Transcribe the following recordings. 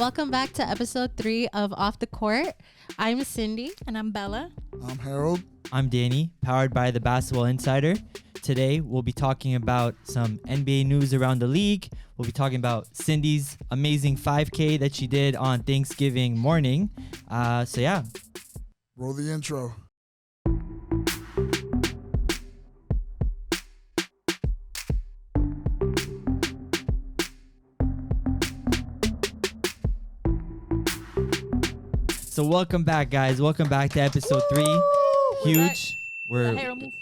Welcome back to episode 3 of Off the Court. I'm Cindy. And I'm Bella. I'm Harold. I'm Danny, powered by the Basketball Insider. Today, we'll be talking about some NBA news around the league. We'll be talking about Cindy's amazing 5K that she did on Thanksgiving morning. Roll the intro. So welcome back, guys. Welcome back to episode 3. Huge. The Harold move.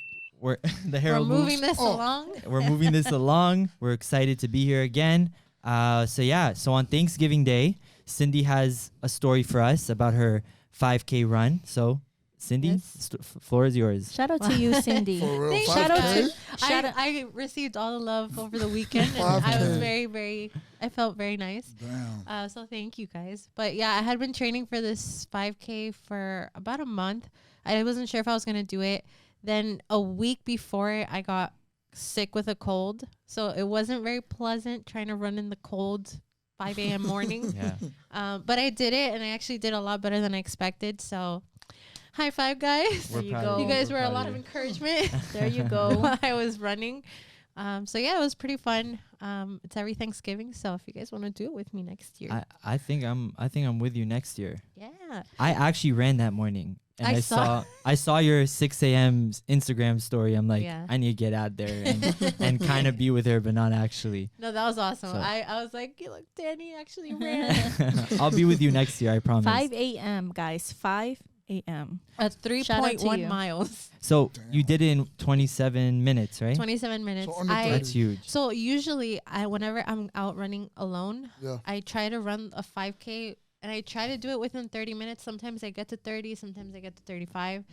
We're the We're Harold moves. moving this along. We're moving this along. We're excited to be here again. So on Thanksgiving Day, Cindy has a story for us about her 5K run. So, Cindy, Yes. Floor is yours. Shout out to you, Cindy. For real, Thanks. 5K? Shout out to I received all the love over the weekend, and I was 5K. I felt very nice. Damn. So thank you guys. But yeah, I had been training for this 5K for about a month. I wasn't sure if I was going to do it. Then a week before, I got sick with a cold. So it wasn't very pleasant trying to run in the cold 5 a.m. morning. Yeah. But I did it, and I actually did a lot better than I expected. So high five, guys. There you proud go. of You guys We're were a proud lot of of you. encouragement There you go. while I was running. So yeah, it was pretty fun. It's every Thanksgiving, so if you guys want to do it with me next year, I think I'm with you next year. yeah. I actually ran that morning, and I I saw your 6 a.m. Instagram story. I'm like, Yeah. I need to get out there and kind of be with her, but not actually. No, that was awesome. So- I was like, look, Danny actually ran I'll be with you next year, I promise. 5 a.m., guys. 5 a.m. at Shout out to 3.1 you. miles, So Damn. you did it in 27 minutes, right? 27 minutes. under 30. That's huge. So usually, whenever I'm out running alone, Yeah. I try to run a 5K, and I try to do it within 30 minutes. Sometimes I get to 30, sometimes I get to 35.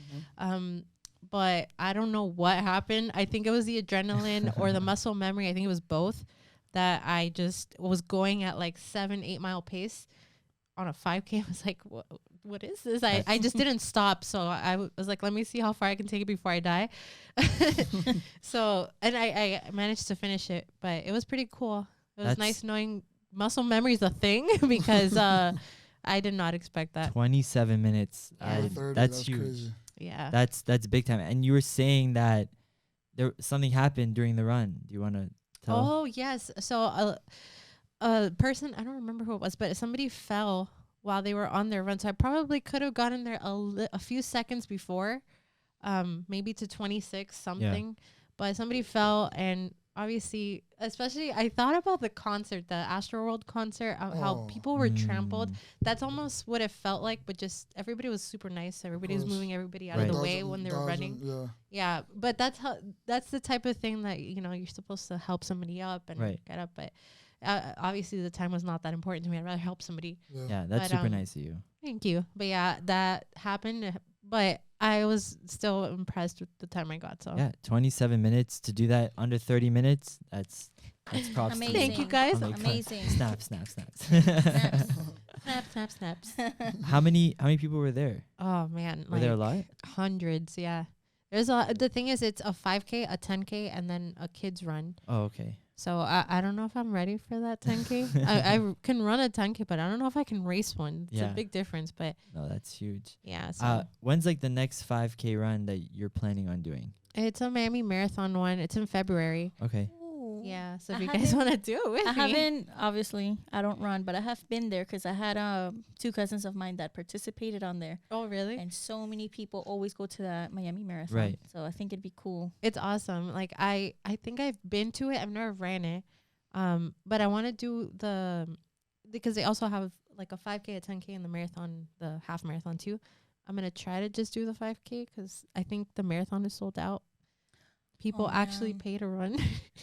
But I don't know what happened. I think it was the adrenaline or the muscle memory. I think it was both, that I just was going at like 7-8 mile pace on a 5K. I was like, what is this? I just didn't stop. So I was like, let me see how far I can take it before I die. So, and I managed to finish it, but it was pretty cool. It was That's- nice knowing muscle memory is a thing because I did not expect that. 27 minutes. Yeah. I- Under 30, that's huge. crazy. Yeah. That's big time. And you were saying that there something happened during the run. Do you want to tell? Oh, yes. So a person, I don't remember who it was, but somebody fell while they were on their run. So I probably could have gotten there a few seconds before, maybe to 26 something. But somebody fell, and obviously, especially, I thought about the concert, the Astroworld concert, how Oh. people were trampled. Mm. That's almost what it felt like, but just everybody was super nice. Everybody was course. moving everybody out Right. of the way when they were running. Yeah. Yeah, but that's the type of thing that, you're supposed to help somebody up and Right. get up. But obviously the time was not that important to me. I'd rather help somebody. Yeah, that's But, super nice of you. Thank you. But yeah, that happened. But I was still impressed with the time I got. So Yeah, 27 minutes to do that under 30 minutes. That's props. to you. Amazing. Thank you, guys. I'm like, Amazing. Snap, snap, snaps. snap, snaps. How many people were there? Oh man, Were there a lot? hundreds. Yeah, there's the thing is, it's a 5K, a 10K, and then a kids run. Oh, okay. So I don't know if I'm ready for that 10K. I can run a 10K, but I don't know if I can race one. It's Yeah. a big difference. But No, that's huge. yeah, so When's like the next 5K run that you're planning on doing? it's a Miami Marathon one. It's in February. Okay. Yeah, so I if you guys haven't- want to do it with I me. haven't, obviously, I don't run, but I have been there because I had 2 cousins of mine that participated on there. Oh, really? And so many people always go to that Miami Marathon. Right. So I think it'd be cool. It's awesome. Like I think I've been to it. I've never ran it. But I want to do because they also have like a 5K, a 10K, and the marathon, the half marathon too. I'm gonna try to just do the 5K because I think the marathon is sold out. People Oh, actually man. pay to run.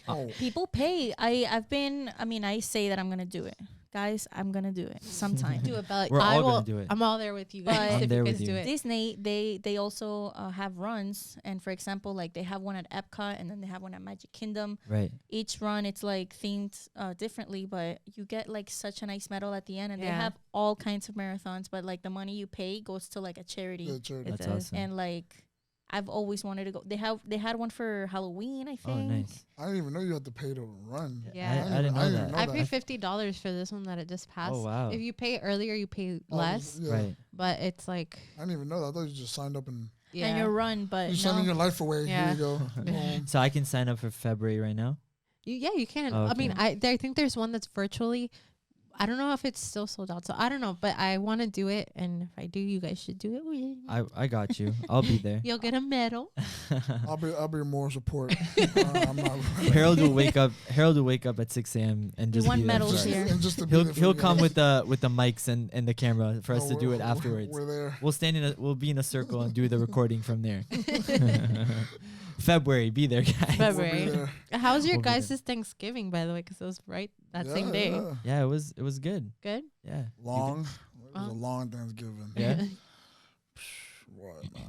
Oh. People pay. I say that I'm going to do it. Guys, I'm going to do it sometime. do it, but We're I all will. gonna do it. I'm all there with you guys. But- if I'm there you with guys you. do it. Disney, they also have runs. And for example, like they have one at Epcot and then they have one at Magic Kingdom. Right. Each run, it's like themed differently, but you get like such a nice medal at the end. And they Yeah. have all kinds of marathons, but like the money you pay goes to like a charity. Yeah, charity. It That's does. awesome. And like I've always wanted to go. They had one for Halloween, I Oh, think. nice. I didn't even know you had to pay to run. Yeah. I didn't know even that. know I that. paid $50 for this one that it just passed. Oh, wow. If you pay earlier, you pay Oh, less, yeah. Right. but it's like, I didn't even know that. I thought you just signed up and And you run, but you're sending your no. life away. Yeah. Here you go. Boom. So I can sign up for February right now. you can. Oh, I mean, okay. I think there's one that's virtually. I don't know if it's still sold out, so I don't know, but I want to do it, and if I do, you guys should do it with me. I got you. I'll be there. You'll get a medal. I'll be more support. I'm not. Harold will wake up. Harold will wake up at 6 a.m. and We just want be there. medals Just, here. and just to be He'll there for he'll you come guys. with the mics and the camera for us Oh, to do it we're- afterwards. We're there. We'll stand we'll be in a circle and do the recording from there. February, be there, guys. February. We'll be there. How's your We'll be there. guys' Thanksgiving, by the way? Because it was right that Yeah, same day. yeah. Yeah, it was good. Good. Yeah. Long. It was a long Thanksgiving. Yeah. What, man?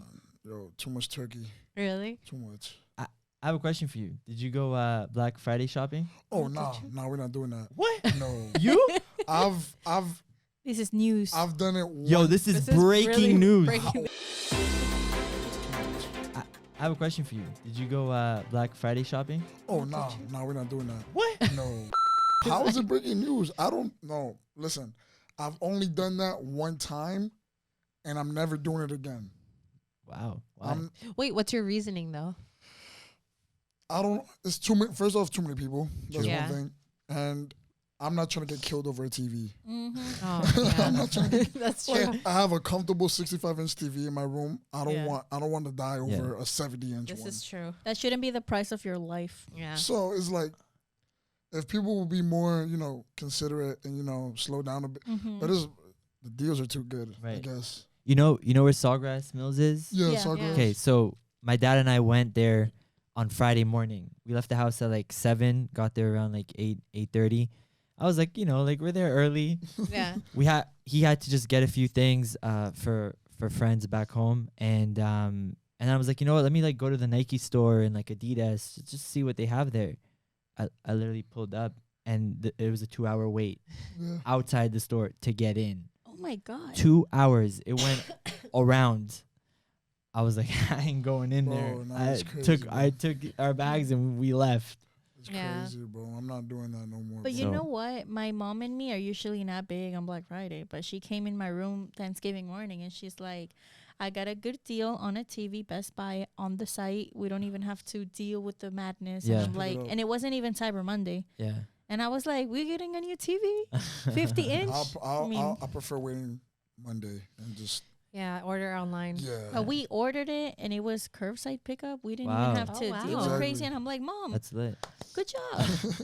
Yo, too much turkey. Really? Too much. I have a question for you. Did you go Black Friday shopping? Oh, did no. you? No, we're not doing that. What? No. You? I've This is news. done it Yo, one- this is This is breaking really news. breaking- I have a question for you. Did you go Black Friday shopping? Oh, no. No, we're not doing that. What? No. How is it breaking news? I don't know. Listen, I've only done that one time, and I'm never doing it again. Wow. Why? I'm, Wait, what's your reasoning though? I don't. It's too many. First off, too many people. That's Yeah. one thing, and I'm not trying to get killed over a TV. Mm-hmm. Oh, I'm not trying to. that's true. Like, I have a comfortable 65-inch TV in my room. I don't Yeah. want to die over a 70-inch This one. is true. That shouldn't be the price of your life. Yeah. So it's like, if people will be more, considerate and slow down a bit, Mm-hmm. but the deals are too good. I Right. guess. You know where Sawgrass Mills is? Yeah. Yeah. So Yeah. Okay, so my dad and I went there on Friday morning. We left the house at like 7, got there around like 8:30. I was like, we're there early. Yeah. He had to just get a few things for friends back home, and I was like, you know what, let me like go to the Nike store and like Adidas just see what they have there. I literally pulled up and it was a 2-hour wait Yeah. outside the store to get in. Oh my god. 2 hours. It went around. I was like, I ain't going in Bro, there. no, I it's crazy, bro. took our bags and we left. It's Yeah. crazy, bro. I'm not doing that no more. But bro. you So- know what? My mom and me are usually not big on Black Friday, but she came in my room Thanksgiving morning and she's like, I got a good deal on a TV, Best Buy on the site. We don't even have to deal with the madness. Yeah. And I'm Pick it like, up. and it wasn't even Cyber Monday. Yeah. And I was like, we're getting a new TV, 50 inch. I prefer waiting Monday and just Yeah. Order online. yeah. But we ordered it and it was curbside pickup. We didn't Wow. even have Oh, to wow. deal with Exactly. crazy. And I'm like, Mom, That's lit. good job.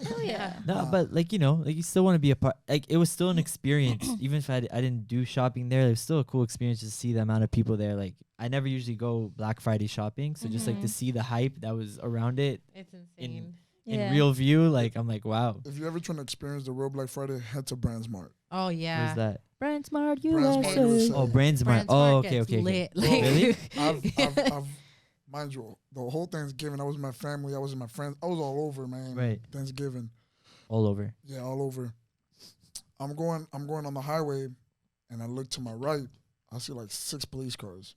Hell yeah. No, Nah. but like like you still want to be a part. Like it was still an experience, even if I didn't do shopping there. It was still a cool experience to see the amount of people there. Like I never usually go Black Friday shopping, so just like to Mhm. see the hype that was around it It's insane. Yeah. in real view. Like I'm like, wow, If you're ever trying to experience the real Black Friday, head to BrandSmart. Oh yeah. who's that? Brand Smart Brand Smart USA. USA. Oh, Brandsmart. Brand Oh, Smart okay, gets okay, okay. lit. Bro, Like- Really? I've mind you, the whole Thanksgiving, I was with my family, I was with my friends, I was all over, man. Right. Thanksgiving, All over. yeah, all over. I'm going on the highway, and I look to my right, I see like 6 police cars,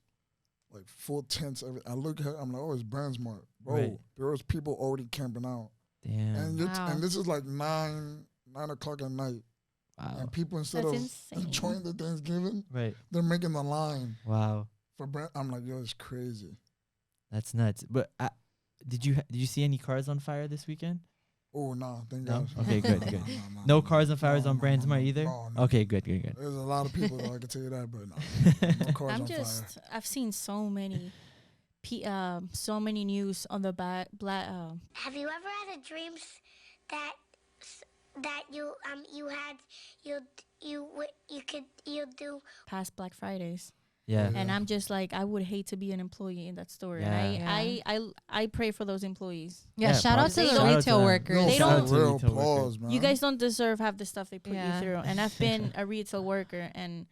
like full tents. I look at, I'm like, oh, it's BrandSmart, bro. Right. There was people already camping out, Damn. Wow. and this is like 9 o'clock at night, Wow. and people instead That's of insane. enjoying the Thanksgiving, Right. they're making the line Wow. for brand. I'm like, yo, it's crazy. That's nuts. But did you see any cars on fire this weekend? Oh, nah, thank No? God. Okay, good, Nah, good. nah, nah, No nah, cars on fires no, on no, Brandsmart no, either? no, no. Okay, good, good, good. There's a lot of people, though, I can tell you that, but no cars I'm on just, fire. I've seen so many, so many news on the back. Have you ever had a dream that you do? Past Black Fridays, Yeah. and I'm just like, I would hate to be an employee in that store. Yeah. And Yeah. I pray for those employees. Yeah, Yeah, shout out to props. the Shout out to retail them. workers. No, They for don't- real Retail workers. applause, man. You guys don't deserve half the stuff they put Yeah. you through. And I've been a retail worker, and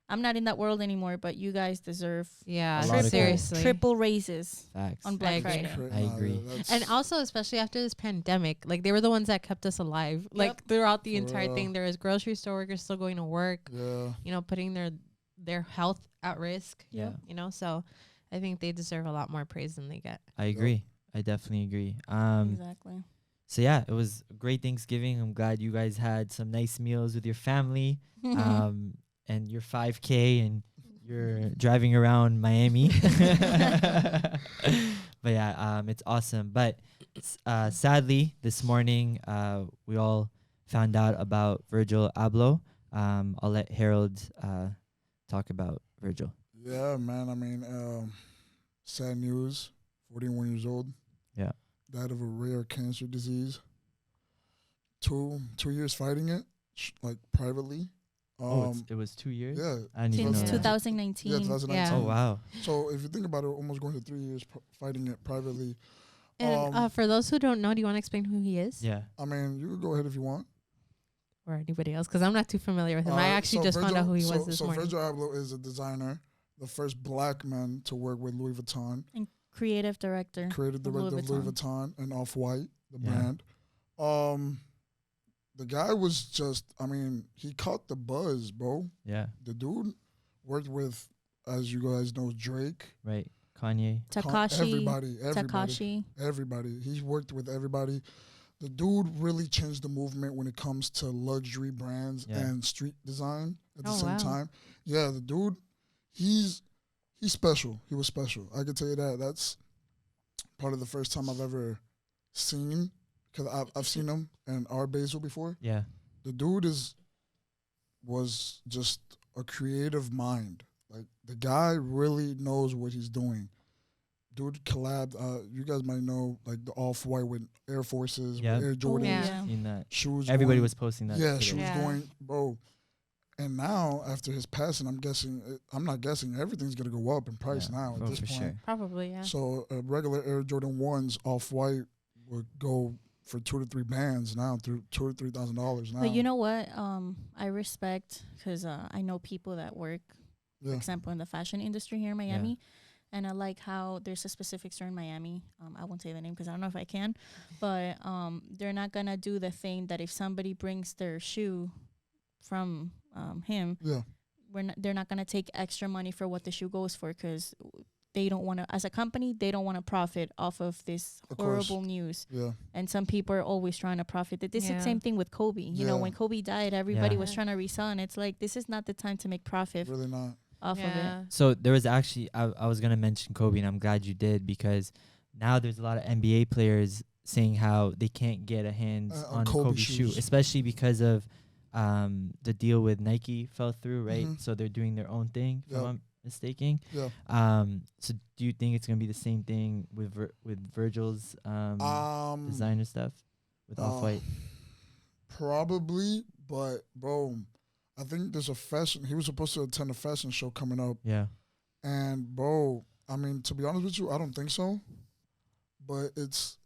I'm not in that world anymore. But you guys deserve Yeah, A lot of seriously. triple raises Facts. on Black agree. Friday. I agree. And also, especially after this pandemic, like they were the ones that kept us alive. Like throughout the For entire real. thing, there was grocery store workers still going to work, yeah, putting their health at risk. Yeah. So I think they deserve a lot more praise than they get. I agree. I definitely agree. Exactly. So yeah, it was a great Thanksgiving. I'm glad you guys had some nice meals with your family, and your 5K, and you're driving around Miami. But yeah, it's awesome. But sadly, this morning, we all found out about Virgil Abloh. I'll let Harold talk about Virgil. Yeah, man. I mean, sad news. 41 years old. Yeah. Died of a rare cancer disease. 2 years fighting it, like privately. It was 2 years? Yeah. I didn't even know Since that. 2019. Yeah, 2019. Yeah. Oh, wow. So if you think about it, almost going to 3 years fighting it privately. And for those who don't know, do you want to explain who he is? Yeah. I mean, you could go ahead if you want. Or anybody else? Because I'm not too familiar with him. I actually just found out who he was this morning. Virgil Abloh is a designer, the first black man to work with Louis Vuitton. And creative director. Creative director of Louis Vuitton and Off-White, the Yeah. brand. The guy was just, I mean, he caught the buzz, bro. Yeah. The dude worked with, as you guys know, Drake. Right. Kanye. Takashi. Everybody. He worked with everybody. The dude really changed the movement when it comes to luxury brands and street design at the same time. Yeah, the dude, he's special. He was special. I can tell you that. That's probably the first time I've ever seen, because I've seen him in Art Basel before. Yeah. The dude was just a creative mind. Like, the guy really knows what he's doing. Dude collabed. You guys might know, like, the Off-White with Air Forces, with Air Jordans. yeah. Seen that. Shoes. Everybody going, was posting that. Yeah, today. shoes Yeah. going, bro. And now, after his passing, I'm not guessing, everything's going to go up in price now at this for point. sure. Probably, yeah. So a regular Air Jordan 1s Off-White would go for 2 to 3 bands now, through $2,000 to $3,000 now. But you know what? I respect, because I know people that work, for Yeah. example, in the fashion industry here in Miami. And I like how there's a specific store in Miami. I won't say the name because I don't know if I can. But they're not going to do the thing that if somebody brings their shoe from him, Yeah. they're not going to take extra money for what the shoe goes for, because they don't want to, as a company, they don't want to profit off of this horrible news. Yeah. And some people are always trying to profit. This is the Yeah. same thing with Kobe. You know, Yeah. when Kobe died, everybody Yeah. was trying to resell, and it's like, this is not the time to make profit Really not. off of it. So there was actually, I was going to mention Kobe, and I'm glad you did, because now there's a lot of NBA players saying how they can't get a hands on Kobe's shoe, shoes. especially because of the deal with Nike fell through, right? Mhm. So they're doing their own thing, if Yep. I'm not mistaken. Yeah. So do you think it's going to be the same thing with Virgil's designer stuff with Off-White? Probably, but, bro, I think there's a fashion. He was supposed to attend a fashion show coming up. Yeah. And, bro, I mean, to be honest with you, I don't think so. But it's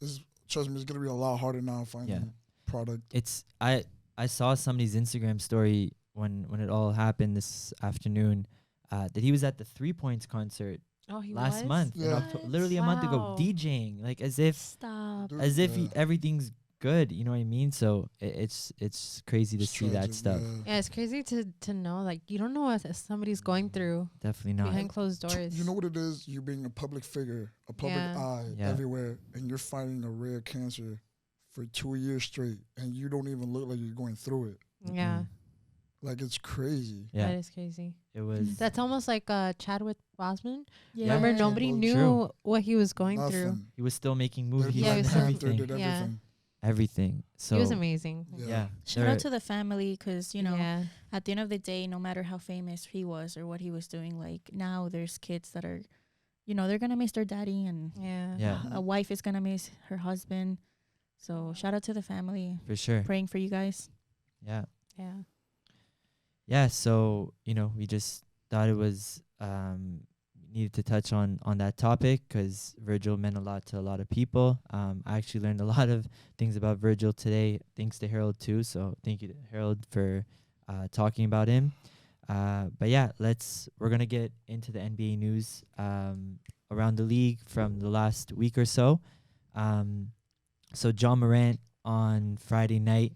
trust me, it's going to be a lot harder now finding product. I saw somebody's Instagram story when it all happened this afternoon, that he was at the 3 Points concert Oh, he last was? month, in Yeah. literally a month ago, Wow. DJing, like as if Stop. Dude, everything's good. You know what I mean? So it's crazy to It's see that tragic, stuff. yeah. Yeah, it's crazy to know. Like, you don't know what somebody's going through Definitely not. behind closed doors. You know what it is? You being a public figure, a public Yeah. eye Yeah. everywhere, and you're fighting a rare cancer for 2 years straight, and you don't even look like you're going through it. Yeah, Mhm. Like, it's crazy. Yeah, that is crazy. it was. That's almost like Chadwick Boseman. Yeah. Remember, nobody True. knew what he was going through. Nothing. He was still making Their movies Yeah, he and was Black still- Panther everything. did Yeah. everything. Everything. So He was amazing. yeah. Shout they're- out to the family, because, you know, yeah. at the end of the day, no matter how famous he was or what he was doing, like, now there's kids that are, you know, they're going to miss their daddy, and Yeah. Yeah. a wife is going to miss her husband. So shout out to the family. for sure. Praying for you guys. Yeah. Yeah. Yeah, so we just thought it was needed to touch on that topic, because Virgil meant a lot to a lot of people. I actually learned a lot of things about Virgil today, thanks to Harold too. So thank you to Harold for talking about him. But yeah, we're gonna get into the NBA news around the league from the last week or so. So John Morant on Friday night,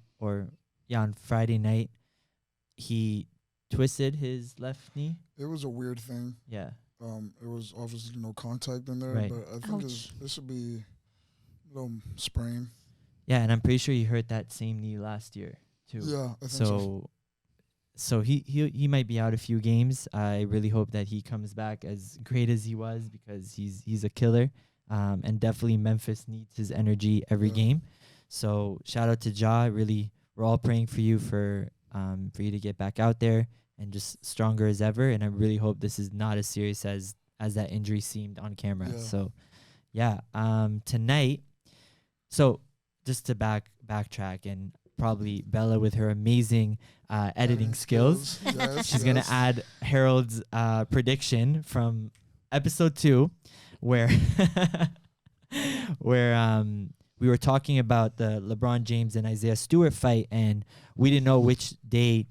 he twisted his left knee. It was a weird thing. Yeah. It was obviously no contact in there, Right. but I think it should be a little sprain. Yeah, and I'm pretty sure he hurt that same knee last year too. Yeah, I think so. So he might be out a few games. I really hope that he comes back as great as he was, because he's a killer. And definitely Memphis needs his energy every game. So shout out to Ja. Really, we're all praying for you for you to get back out there and just stronger as ever. And I really hope this is not as serious as that injury seemed on camera. Yeah. So yeah, tonight. So just to backtrack, and probably Bella with her amazing editing skills, Yes, she's gonna add Harold's prediction from episode 2, where we were talking about the LeBron James and Isaiah Stewart fight, and we didn't know which day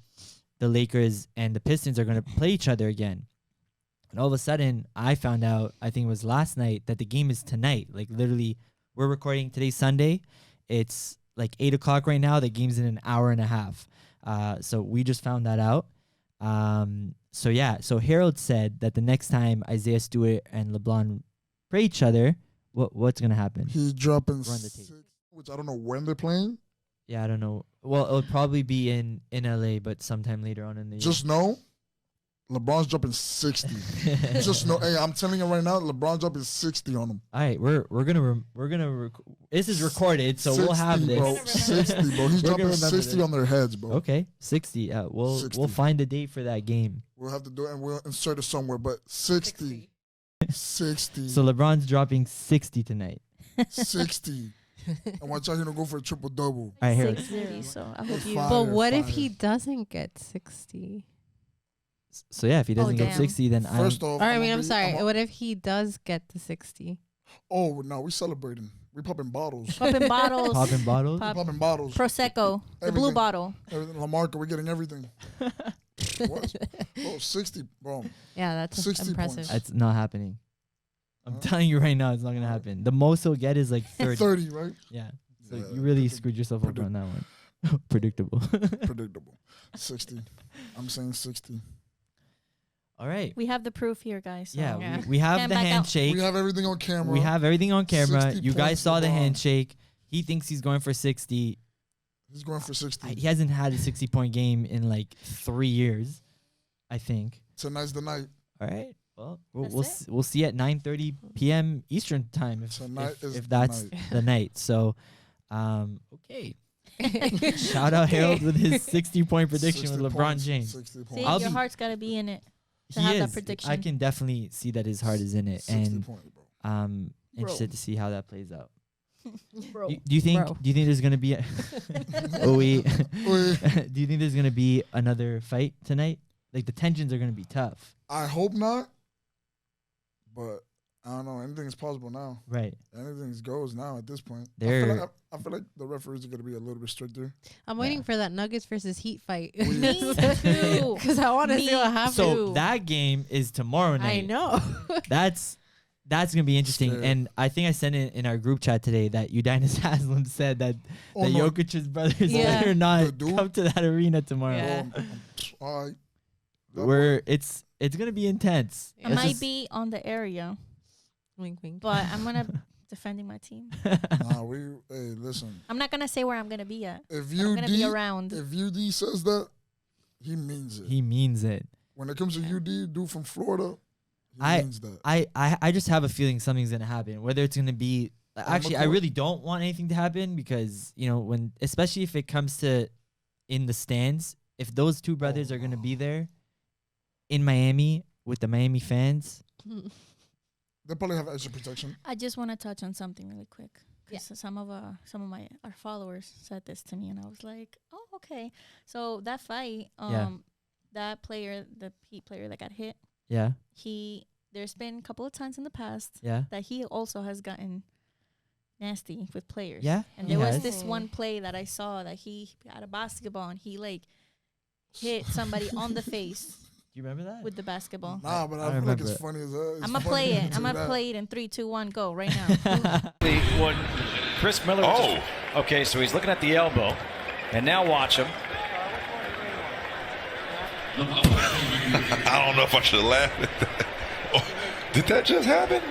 the Lakers and the Pistons are gonna play each other again. And all of a sudden, I found out, I think it was last night, that the game is tonight. Like, literally, we're recording today, Sunday. It's like 8 o'clock right now. The game's in an hour and a half. So we just found that out. So Harold said that the next time Isaiah Stewart and LeBron play each other, what's going to happen? He's dropping Run the 6, tape. which I don't know when they're playing. Yeah, I don't know. Well, it'll probably be in LA, but sometime later on in the year. Just know, LeBron's dropping 60. Just know, hey, I'm telling you right now, LeBron's dropping 60 on him. All right, we're gonna this is recorded, so 60, we'll have this. Bro, 60, bro. He's We're gonna dropping remember 60 this. on their heads, bro. Okay, 60. We'll 60. find a date for that game. We'll have to do it, and we'll insert it somewhere. But 60. 60. So LeBron's dropping 60 tonight. 60. I want y'all to go for a triple-double. All right, Harold. 6-0, so I hope you. Fire. But what if fire. he doesn't get 60? So yeah, if he doesn't get damn. 60, then First off, Or I I'ma mean, I'm be- sorry. I'ma- What if he does get the 60? Oh, no, we celebrating. We popping bottles. Popping bottles. popping bottles. Pop- Popping bottles. Prosecco, the blue Everything. bottle. Everything. Lamarca, we're getting everything. What? Oh, 60, bro. Yeah, that's 60 impressive. points. That's not happening. I'm Huh? telling you right now, it's not gonna happen. The most he'll get is like 30. 30, right? Yeah. So Yeah, you really predict- screwed yourself over on that one. Predictable. Predictable. 60. I'm saying 60. All right. We have the proof here, guys. So. Yeah, Yeah. we have Can't the back out. handshake. We have everything on camera. We have everything on camera. 60 You guys points, saw the LeBron. handshake. He thinks he's going for 60. He's going for 60. He hasn't had a 60-point game in like 3 years, I think. Tonight's the night. All right. Well, That's we'll see at 9:30 p.m. Eastern time Tonight is if the that's night. the night. So, okay. Shout out Harold with his 60-point prediction 60 with LeBron points, James. 60 See, points. I'll your be- heart's got to be in it to He have is. that prediction. I can definitely see that his heart is in it, 60 and points, bro. interested to see how that plays out. Bro. Do you think? Bro. Do you think there's gonna be? Oh wait. Wait, Do you think there's gonna be another fight tonight? Like the tensions are gonna be tough, I hope not. But I don't know. Anything is possible now. right? Anything goes now at this point. They're- I feel like the referees are going to be a little bit stricter. I'm waiting for that Nuggets versus Heat fight. Me too. Because I want to Me see what happens. So that game is tomorrow night. I know. That's gonna be interesting. Scared. And I think I sent it in our group chat today that Udonis Haslam said that Oh, the no. Jokic's brothers Yeah. better not The dude? come to that arena tomorrow. Yeah. All right. It's gonna be intense. I Let's might just- be on the area, Wink, wink. but I'm gonna defending my team. Nah, hey, listen. I'm not gonna say where I'm gonna be at. If But I'm gonna be UD, around. if UD says that, he means it. He means it. When it comes to UD, dude from Florida, he I- means that. I just have a feeling something's gonna happen. Whether it's gonna be actually, I McCoy. really don't want anything to happen because when especially if it comes to in the stands, if those two brothers are gonna be there in Miami with the Miami fans, They probably have extra protection. I just want to touch on something really quick. Yeah. 'Cause some of our followers said this to me, and I was like, "Oh, okay." So that fight, Yeah. that player, the Heat player that got hit, yeah, there's been a couple of times in the past yeah, that he also has gotten nasty with players. yeah. And he there was has. this one play that I saw that he had a basketball and he like hit somebody on the face Do you remember that? with the basketball. Nah, but I I feel like remember it's it. funny as hell. I'm gonna play it. I'm gonna play it in 3, 2, 1, go right now. When Chris Miller. Okay, so he's looking at the elbow, and now watch him. I don't know if I should laugh at that. Did that just happen?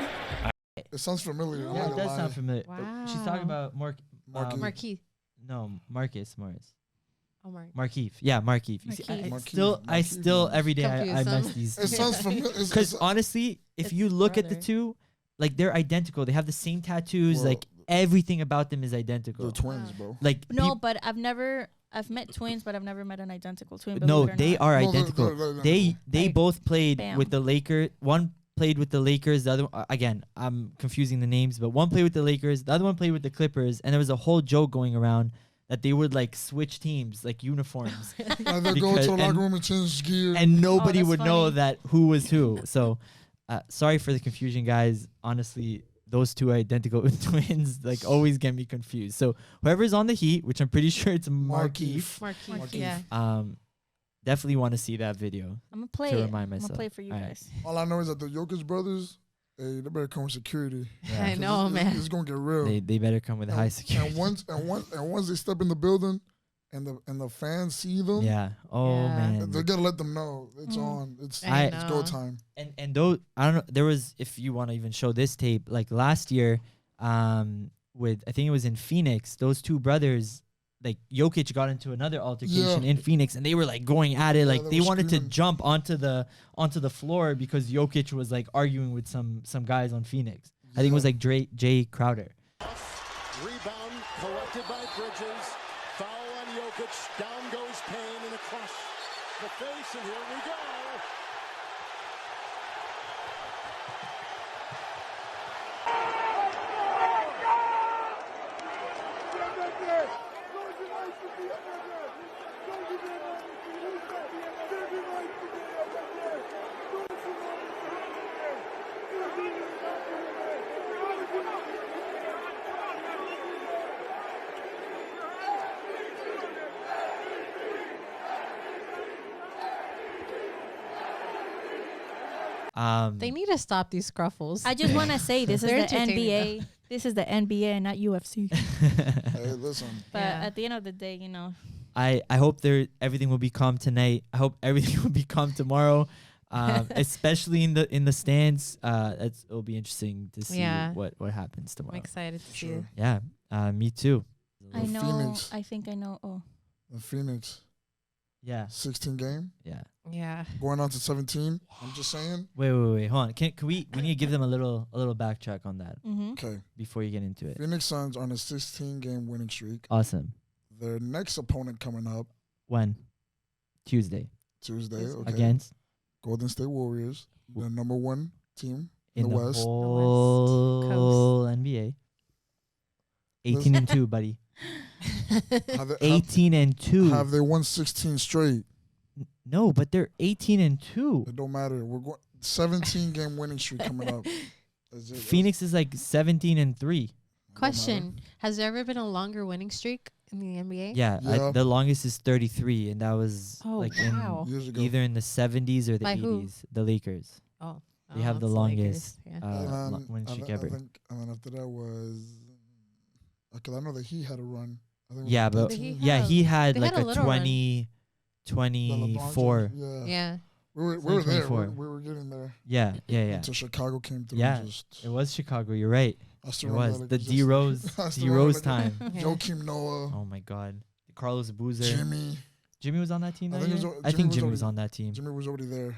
It sounds familiar. I'm Yeah, not it gonna does lie. sound familiar. Wow. She's talking about Marquis. no, Marcus Morris. Oh, Mark. Markeith. Yeah, Markeith. You see, Markeith. I still every day I Confuse mess them. these It two. sounds familiar. Because honestly, if It's you look at the brother. two, like they're identical. They have the same tattoos. Well, like everything about them is identical. they're twins, bro. Like No, but I've met twins, but I've never met an identical twin. no, believe it or they not. are No, they're identical. identical. They Like, both played bam. with the Lakers. One played with the Lakers. The other again, I'm confusing the names, but one played with the Lakers. The other one played with the Clippers. And there was a whole joke going around that they would like switch teams, like uniforms, And they go Because- to the locker and- room and change gear. and nobody that's would know funny. that who was who. So, sorry for the confusion, guys. Honestly, those two identical twins like always get me confused. So whoever's on the Heat, which I'm pretty sure it's Markeith, Marquis. Yeah. definitely want to see that video. I'm gonna play to it. remind I'm myself. gonna play for you All right. guys. All I know is that the Jokic brothers, hey, they better come with security. Yeah. I know, It's- man. It's gonna get real. They better come with high security. And once they step in the building, and the fans see them, Yeah. Oh Yeah. man. they gotta let them know it's Mm. on. It's I it's go know. time. And those I don't know. There was, if you want to even show this tape, like last year, with I think it was in Phoenix. Those two brothers, like Jokic got into another altercation in Phoenix, and they were like going at it, like they they were wanted screaming. to jump onto the floor because Jokic was like arguing with some guys on Phoenix. I think it was like Jay Crowder. Rebound collected by Bridges. Foul on Jokic. Down goes Payne and across the face, and here we go. They need to stop these scruffles. I just want to say this is They're the entertaining, NBA. This is the NBA and not UFC. Hey, listen. But Yeah. at the end of the day, you know, I hope everything will be calm tonight. I hope everything will be calm tomorrow, especially in the stands. It'll be interesting to see Yeah. what happens I'm tomorrow. excited to see Sure. it. Yeah, me too. I know. Phoenix. I think I know. Oh, The Phoenix Yeah, 16 game yeah. Yeah. going on to 17. I'm just saying. Wait, hold on. Can we need to give them a little backtrack on that mm-hmm. Okay, before you get into it. Phoenix Suns on a 16 game winning streak. Awesome. Their next opponent coming up When? Tuesday. Tuesday. Okay, Against Golden State Warriors, the number one team in the West. whole NBA. 18 and 2, buddy. Have 18 and 2. have they won 16 straight? No, but they're 18 and 2. It don't matter. We're going 17 game winning streak coming up. Phoenix is like 17 and 3. Question: has there ever been a longer winning streak in the NBA? Yeah, Yeah. the longest is 33, and that was Oh, like wow. Years ago. either in the 70s or the By who? 80s. The Lakers. Oh, They have the that's longest Lakers, yeah. winning streak I ever. think, and then after that was, because I know that he had a run. I think it was Yeah, like but 13. he had they like had a a little run. 20, The LeBron 24. time. Yeah. Yeah. We were there. 24. We were getting there. Yeah. Until Chicago came through. Yeah, and just, it was Chicago. You're right. I It still remember was like the just- D Rose I still D remember Rose like time. Yeah. Joakim Noah, Oh my God, Carlos Boozer. Jimmy. Jimmy was on that team. I That think year? he was I think Jimmy already- was on that team. Jimmy was already there. I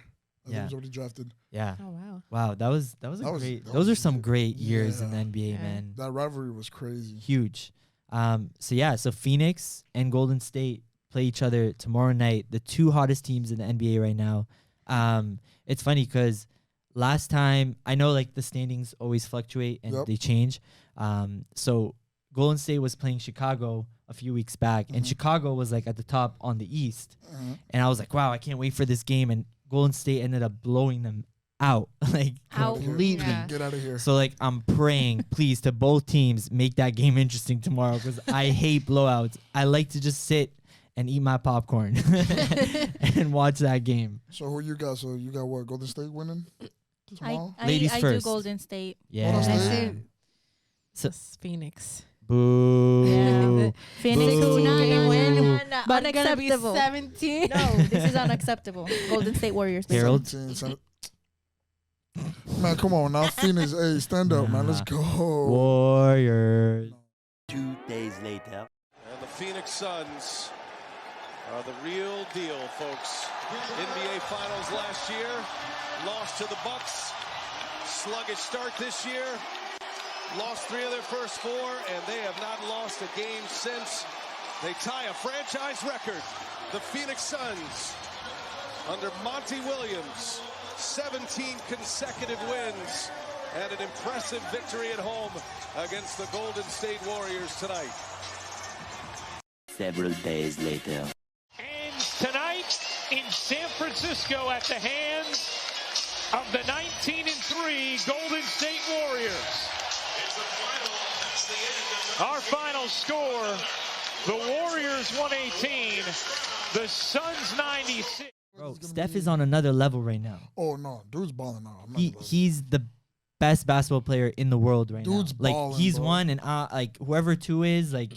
think Yeah. he was already drafted. Yeah. Oh wow. Wow, that was That was- great. that Those was are some good. great years in the Yeah. NBA, Yeah. man. That rivalry was crazy. Huge. So Phoenix and Golden State play each other tomorrow night. The two hottest teams in the NBA right now. It's funny because last time, I know like the standings always fluctuate and Yep. they change. So Golden State was playing Chicago a few weeks back, and Mhm. Chicago was like at the top on the East. Uh-huh. And I was like, wow, I can't wait for this game. And Golden State ended up blowing them out, like Out. completely. Yeah. Get out of here. So like I'm praying, please, to both teams, make that game interesting tomorrow because I hate blowouts. I like to just sit and eat my popcorn and watch that game. So who you got? So you got what? Golden State winning tomorrow? Ladies I first. do Golden State. Yeah. I State? say So- it's Phoenix. Boo. Yeah. Phoenix Boo. But it's gonna be unacceptable. 17. No, this is unacceptable. Golden State Warriors. baby. Harold? 17, Man, come on now. Phoenix, hey, stand up, man. Let's go. Warriors. 2 days later. And the Phoenix Suns are the real deal, folks. NBA Finals last year, lost to the Bucks. Sluggish start this year. Lost 3 of their first 4, and they have not lost a game since. They tie a franchise record. The Phoenix Suns, under Monty Williams, 17 consecutive wins and an impressive victory at home against the Golden State Warriors tonight. Several days later. And tonight in San Francisco at the hands of the 19-3 Golden State Warriors. Our final score, the Warriors 118, the Suns 96. Bro, Steph is on another level right now. Oh, no. Dude's balling out. He's the best basketball player in the world right now. Dude's balling, like, he's bro. one, and like whoever 2 is, like,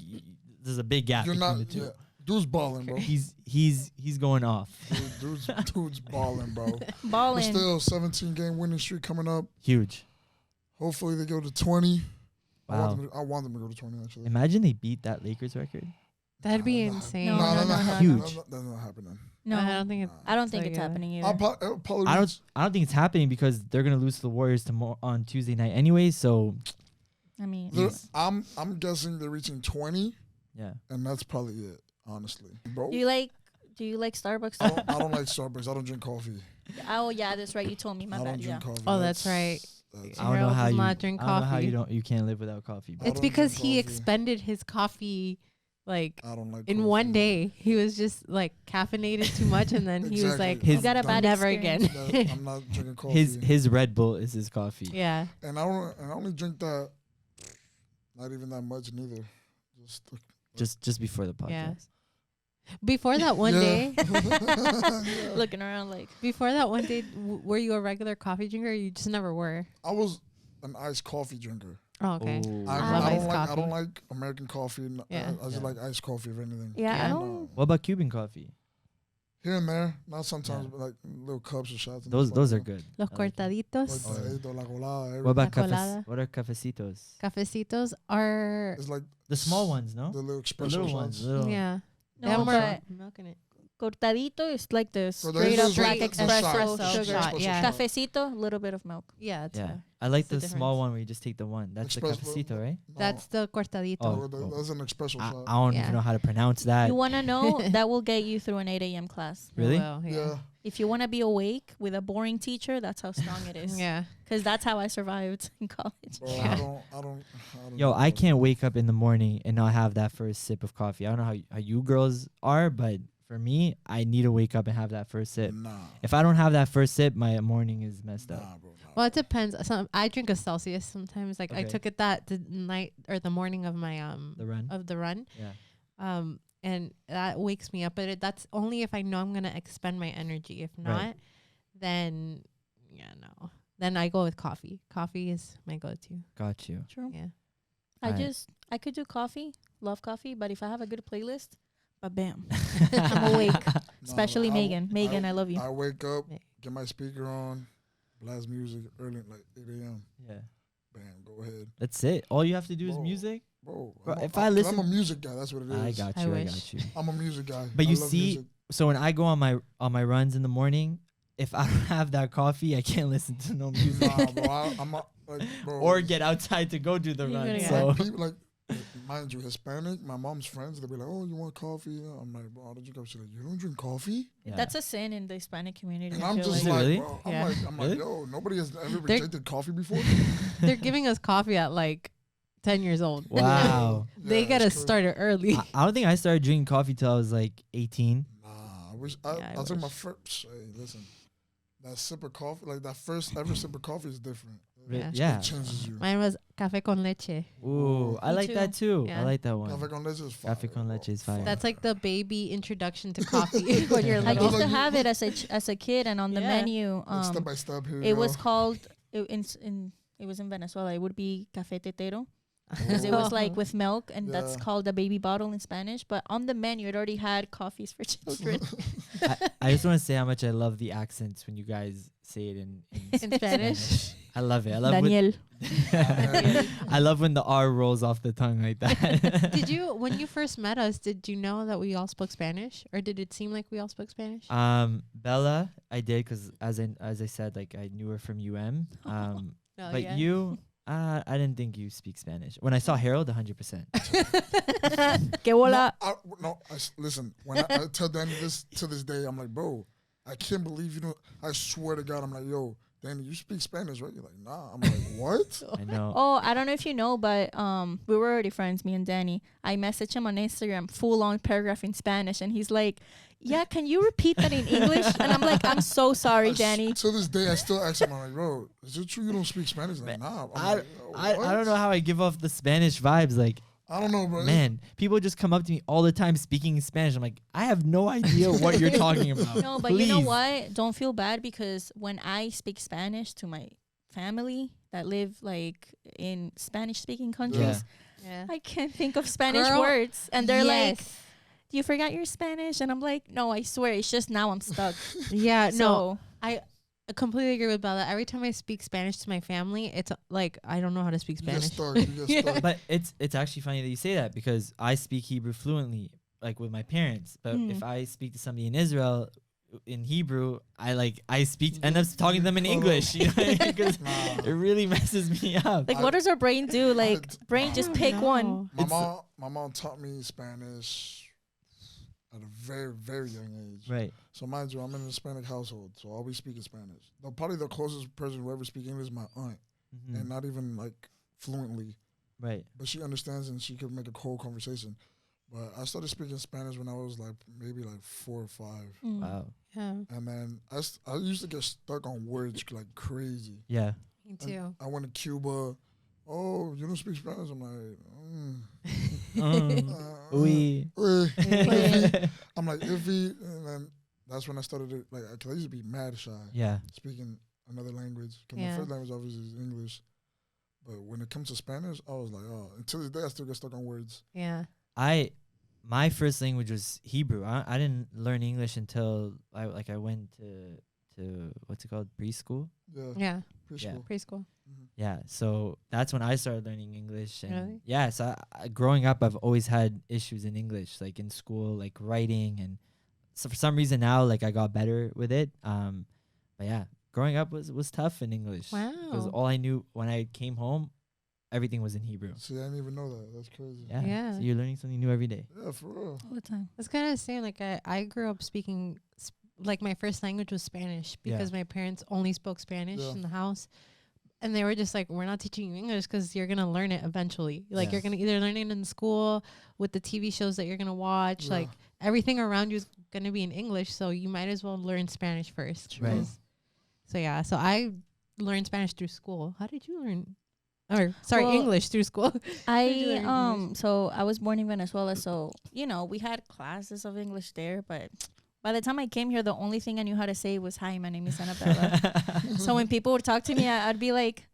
there's a big gap You're between not. the 2. Yeah. Dude's balling, bro. He's going off. Dude's balling, bro. But Balling. still, 17-game winning streak coming up. Huge. Hopefully they go to 20. Wow. I want them to go to 20, actually. Imagine they beat that Lakers record. That'd be insane. No, No, Huge. That's not happening. No, I don't think it, I don't think so it's either. happening I'll either. probably I don't think it's happening because they're gonna lose to the Warriors tomorrow on Tuesday night anyway. So I mean, I'm guessing they're reaching 20, yeah. and that's probably it, honestly. Bro, do you like Starbucks? I don't like Starbucks. I don't drink coffee. Oh yeah, that's right. You told me. My I don't bad. Yeah. drink coffee. Oh, that's right. That's- I don't know Harold how does you. not drink I don't know how coffee. you can't live without coffee. Bro. I It's don't because drink he coffee. expended his coffee like I don't like in coffee. one day. He was just like caffeinated too much, and then he was Exactly. like, His- You got a bad never experience. again. I'm not drinking coffee. His Red Bull is his coffee. Yeah. And I only drink that. Not even that much neither. Just before the podcast. Yeah. Before that one day, Looking around like. before that one day, were you a regular coffee drinker? Or you just never were. I was an iced coffee drinker. Oh, okay. Ooh. love iced I coffee. don't like American coffee. Yeah. I just like iced coffee, if anything. Yeah, I Yeah. don't. What about Cuban coffee? Here and there, not sometimes, Yeah. but like little cups or shots. and Those stuff like are that. good. Los I like them. cortaditos, Cortadito, la colada, What about La colada. What are cafecitos? cafecitos are It's like The small ones, no? the little The espresso little shots. ones. Little. yeah. They No, have more but milk in it. cortadito is like the So straight those up are black the espresso shot, sugar. shot, yeah. Cafecito, a little bit of milk. Yeah, that's Yeah. a- I like What's the the small difference? one where you just take the one. That's the Espresso- cafecito, right? No, that's the cortadito. Oh. that's an espresso I shot. don't Yeah. even know how to pronounce that. You want to know? That will get you through an 8 a.m. class. Really? Well, yeah. If you want to be awake with a boring teacher, that's how strong it is. Yeah. Because that's how I survived in college. Bro, Yeah. I don't Yo, drink I coffee. can't wake up in the morning and not have that first sip of coffee. I don't know how you girls are, but for me, I need to wake up and have that first sip. Nah. If I don't have that first sip, my morning is messed up. Nah, bro. Nah. Well, it depends. I drink a Celsius sometimes. Like I Okay. took it that the night or the morning of my The run. of the run. Yeah. And that wakes me up. But that's only if I know I'm gonna expend my energy. If not, Right. then no. Then I go with coffee. Coffee is my go-to. Got you. True. Yeah. Alright. I could do coffee, love coffee, but if I have a good playlist, bam, I'm awake. Nah, Especially I- Megan. Megan, I love you. I wake up, Yeah. get my speaker on, blast music early, like 8 a.m. Yeah. Bam, go ahead. That's it. All you have to do is Bro. music. Bro, Bro, I'm if a, I 'cause listen- I'm a music guy. That's what it is. I got I you. I wish. got you. I'm a music guy. But I you love see, music. so when I go on my runs in the morning, if I don't have that coffee, I can't listen to no music. Nah, bro, I'm a, like, bro. Or get outside to go do the You're run. gonna get So People like, mind you, Hispanic, my mom's friends, they'll be like, oh, you want coffee? I'm like, bro, I don't drink coffee. She's like, you don't drink coffee? yeah. That's a sin in the Hispanic community. And I I'm feel just Is it like, really? bro, Yeah. I'm Really? like, yo, nobody has ever They're- rejected coffee before. They're giving us coffee at like 10 years old. Wow. They Yeah, gotta it's crazy. start it early. I don't think I started drinking coffee till I was like 18. Nah, I wish Yeah, I I took my wish. first. Hey, listen, that sip of coffee, like that first ever sip of coffee, is different. Yeah. Yeah. It changes you. Mine was café con leche. Ooh, I Me like that too. Yeah. I like that one. Café con leche is fire. Café con leche is fire. That's like the baby introduction to coffee when you're I little. used to Like you- have it as a kid, and on the Yeah. menu, Like step by step here. it was called it was in Venezuela. It would be café tetero, because it was like with milk, and that's Yeah. called a baby bottle in Spanish. But on the menu, it already had coffees for children. I just want to say how much I love the accents when you guys say it in In Spanish. I love it. I love Daniel. I love when the R rolls off the tongue like that. Did you, when you first met us, did you know that we all spoke Spanish, or did it seem like we all spoke Spanish? Bella, I did because as I said, like I knew her from UM. Oh, But yeah. you, I didn't think you speak Spanish. When I saw Harold, 100%. Que bola. Listen, when I tell Danny this to this day, I'm like, bro, I can't believe you don't. I swear to God, I'm like, yo, Danny, you speak Spanish, right? You're like, nah. I'm like, what? I know. Oh, I don't know if you know, but we were already friends, me and Danny. I messaged him on Instagram, full on paragraph in Spanish, and he's like, yeah, can you repeat that in English? And I'm like, I'm so sorry, Danny. To this day, I still ask him, I'm like, bro, is it true you don't speak Spanish? Like, nah. I'm like, I what? don't know how I give off the Spanish vibes. Like, I don't know, bro. man, people just come up to me all the time speaking Spanish. I'm like, I have no idea what you're talking about. No, but you know Please. what? Don't feel bad, because when I speak Spanish to my family that live like in Spanish speaking countries, Yeah. I can't think of Spanish Girl, words. And they're like, yes. do you forgot your Spanish? And I'm like, no, I swear, it's just now I'm stuck. Yeah, no, So, I completely agree with Bella. Every time I speak Spanish to my family, it's like I don't know how to speak You get Spanish. stuck. You get stuck. But it's actually funny that you say that because I speak Hebrew fluently, like with my parents. But if I speak to somebody in Israel in Hebrew, I speak end up talking to them in English. You know, because it really messes me up. like, what does our brain do? Like, brain just pick one. My mom taught me Spanish at a very, very young age. Right. So mind you, I'm in a Hispanic household, so I always speaking Spanish. Probably the closest person who ever speak English is my aunt, and not even like fluently. Right. But she understands and she could make a whole conversation. But I started speaking Spanish when I was like maybe like 4 or 5. Wow. Yeah, And then I used to get stuck on words like crazy. Yeah. me too. I went to Cuba. Oh, you don't speak Spanish? I'm like, Oui. I'm like, iffy. And then that's when I started to, like, 'cause I used to be mad shy. Yeah. Speaking another language. Because Yeah. my first language obviously is English. But when it comes to Spanish, I was like, oh, until this day, I still get stuck on words. Yeah. My first language was Hebrew. I didn't learn English until I went to what's it called, preschool. Yeah. Yeah. Preschool. Preschool. Yeah, so that's when I started learning English. And Really? yeah, so growing up, I've always had issues in English, like in school, like writing, and so for some reason now, like I got better with it. But yeah, growing up was tough in English. Because Wow. all I knew when I came home, everything was in Hebrew. See, I didn't even know that. That's crazy. Yeah, Yeah. so you're learning something new every day. Yeah, for real. All the time. That's kind of saying like I grew up speaking like my first language was Spanish because my parents only spoke Spanish in the house. And they were just like, we're not teaching you English because you're going to learn it eventually. Like, you're going to either learn it in school with the TV shows that you're going to watch. Like, everything around you is going to be in English. So you might as well learn Spanish first. Right. So, yeah. So I learned Spanish through school. How did you learn? Well, English through school. So I was born in Venezuela. So, we had classes of English there. But by the time I came here, the only thing I knew how to say was, hi, my name is Annabella. So when people would talk to me, I'd be like,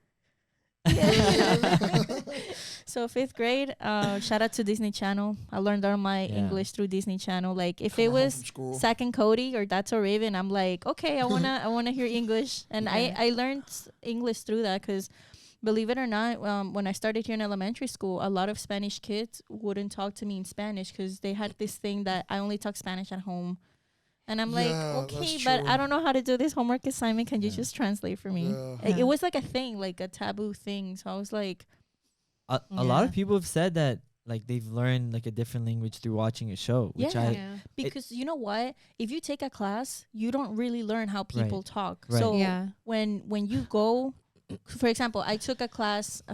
So 5th grade, shout out to Disney Channel. I learned all my English through Disney Channel. Like if it was Zack and Cody or That's So Raven, I'm like, okay, I wanna hear English. And I learned English through that because believe it or not, when I started here in elementary school, a lot of Spanish kids wouldn't talk to me in Spanish because they had this thing that I only talk Spanish at home. And I'm like, okay, but I don't know how to do this homework assignment. Can you just translate for me? It was like a thing, like a taboo thing. So I was like... A lot of people have said that like they've learned like a different language through watching a show. Which because you know what? If you take a class, you don't really learn how people talk. Right. So when you go... For example, I took a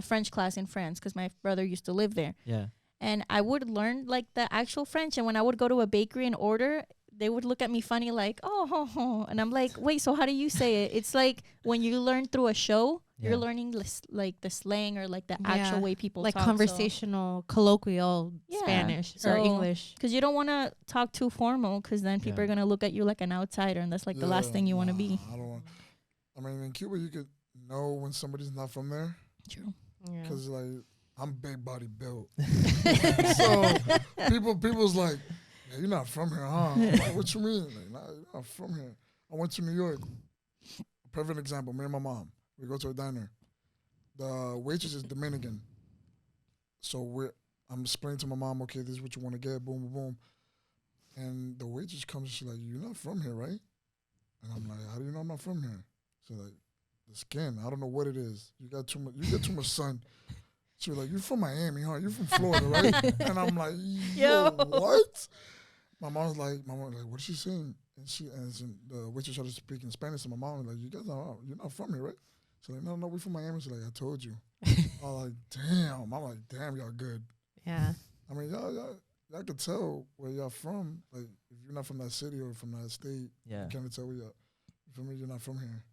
French class in France because my brother used to live there. Yeah. And I would learn like the actual French. And when I would go to a bakery and order... they would look at me funny like, oh. And I'm like, wait, so how do you say it? It's like when you learn through a show, you're learning like the slang or like the actual way people like talk. conversational, colloquial Spanish or English. Because you don't want to talk too formal because then people are going to look at you like an outsider. And that's like the last thing you want to be. I mean, in Cuba, you could know when somebody's not from there. True. Because like I'm big body built. So people's like, yeah, you're not from here, huh? I'm like, what you mean? Like, nah, you're not from here. I went to New York. Perfect example. Me and my mom. We go to a diner. The waitress is Dominican. So I'm explaining to my mom, okay, this is what you want to get, boom, boom, boom. And the waitress comes and she's like, you're not from here, right? And I'm like, how do you know I'm not from here? She's like, the skin. I don't know what it is. You get too much sun. She was like, you're from Miami, huh? You're from Florida, right? And I'm like, yo, what? My mom was like, what is she saying? And the waitress started speaking Spanish, and my mom was like, you're not from here, right? She's like, no, we're from Miami. She's like, I told you. I was like, damn. I'm like, damn, y'all good. Yeah. I mean, y'all could tell where y'all from. Like, if you're not from that city or from that state, you can't tell where you're not from here.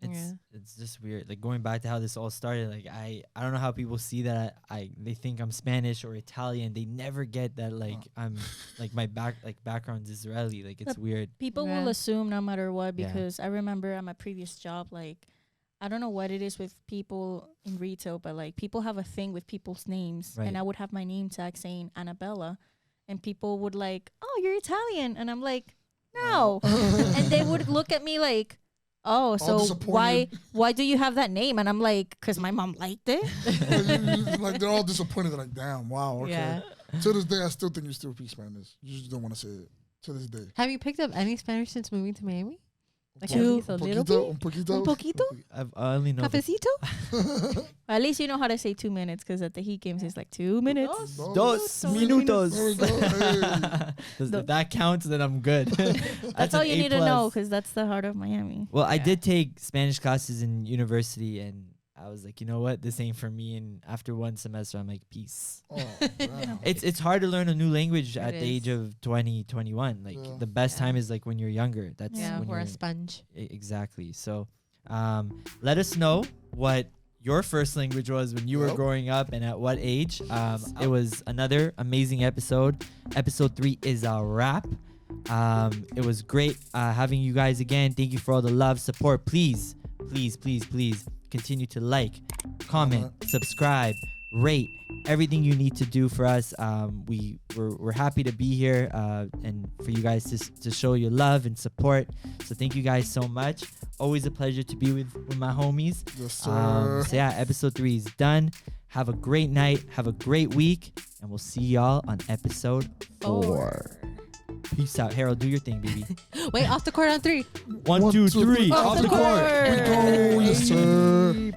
It's just weird. Like going back to how this all started, like I don't know how people see that they think I'm Spanish or Italian. They never get that I'm like my background's Israeli. Like it's weird. People will assume no matter what, because I remember at my previous job, like I don't know what it is with people in retail, but like people have a thing with people's names, and I would have my name tag saying Annabella, and people would like, oh, you're Italian, and I'm like, no, and they would look at me like, oh, so why do you have that name? And I'm like, because my mom liked it. Like they're all disappointed. They're like, damn, wow, okay. Yeah. To this day, I still think you still speak Spanish. You just don't want to say it. To this day. Have you picked up any Spanish since moving to Miami? Like un poquito. I only know. Cafecito? At least you know how to say 2 minutes, because at the Heat games it's like 2 minutes. Dos minutos. If that counts, then I'm good. That's all you need to know, because that's the heart of Miami. Well, I did take Spanish classes in university, and I was like, you know what, this ain't for me. And after one semester, I'm like, peace. Oh, wow. It's hard to learn a new language at the age of 20, 21. Like the best time is like when you're younger. That's when we're a sponge. Exactly. So let us know what your first language was when you were growing up and at what age. It was another amazing episode. Episode 3 is a wrap. It was great having you guys again. Thank you for all the love, support. Please continue to like, comment, subscribe, rate, everything you need to do for us. We're happy to be here and for you guys to show your love and support. So thank you guys so much. Always a pleasure to be with my homies. Yes, sir. So yeah, episode 3 is done. Have a great night. Have a great week. And we'll see y'all on episode 4. Peace out. Harold, do your thing, baby. Wait, off the court on 3. 1, 2, 3. Off the court. We go, yes, sir.